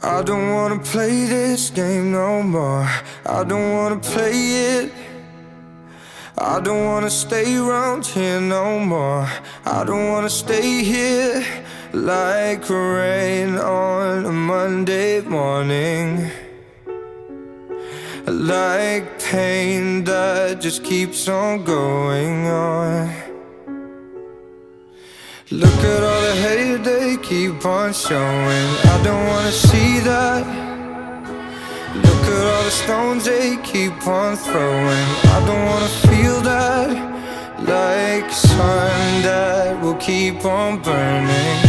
I don't wanna play this game no more. I don't wanna play it. I don't wanna stay around here no more. I don't wanna stay here like rain on a Monday morning, like pain that just keeps on going on. Look at all the hate they keep on showing. I don't wanna see that. Look at all the stones they keep on throwing. I don't wanna feel that, like sun that will keep on burning.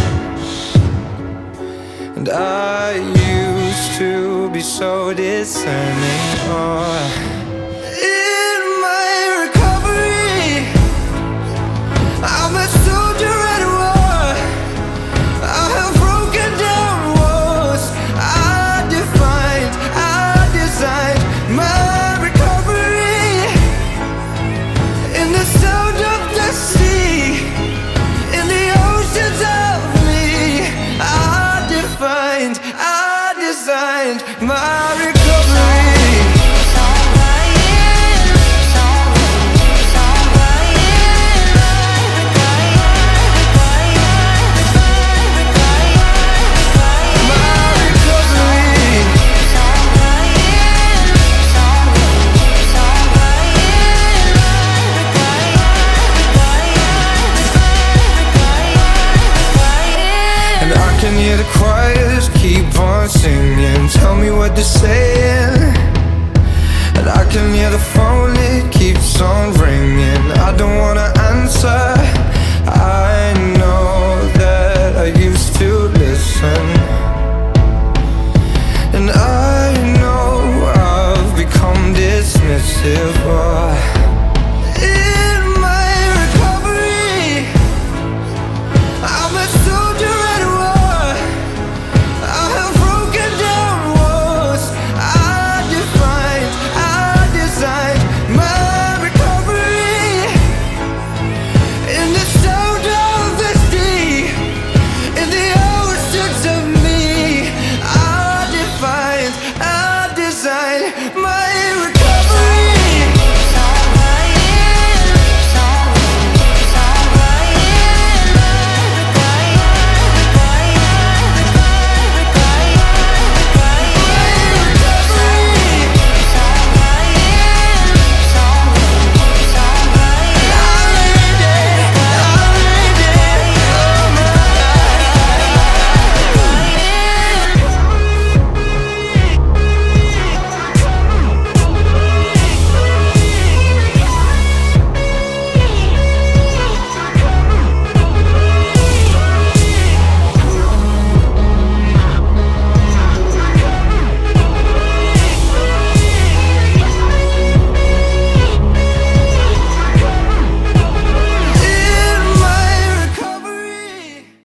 And I used to be so discerning. In my recovery, I'm a soldier at war. I have broken down walls. I defined, I designed my recovery in the sound of the sea, in the oceans of me. I defined, I designed my recovery. I can hear the choirs keep on singing, tell me what they're saying. And I can hear the phone, it keeps on ringing. I don't wanna answer. I know that I used to listen, and I know I've become dismissive.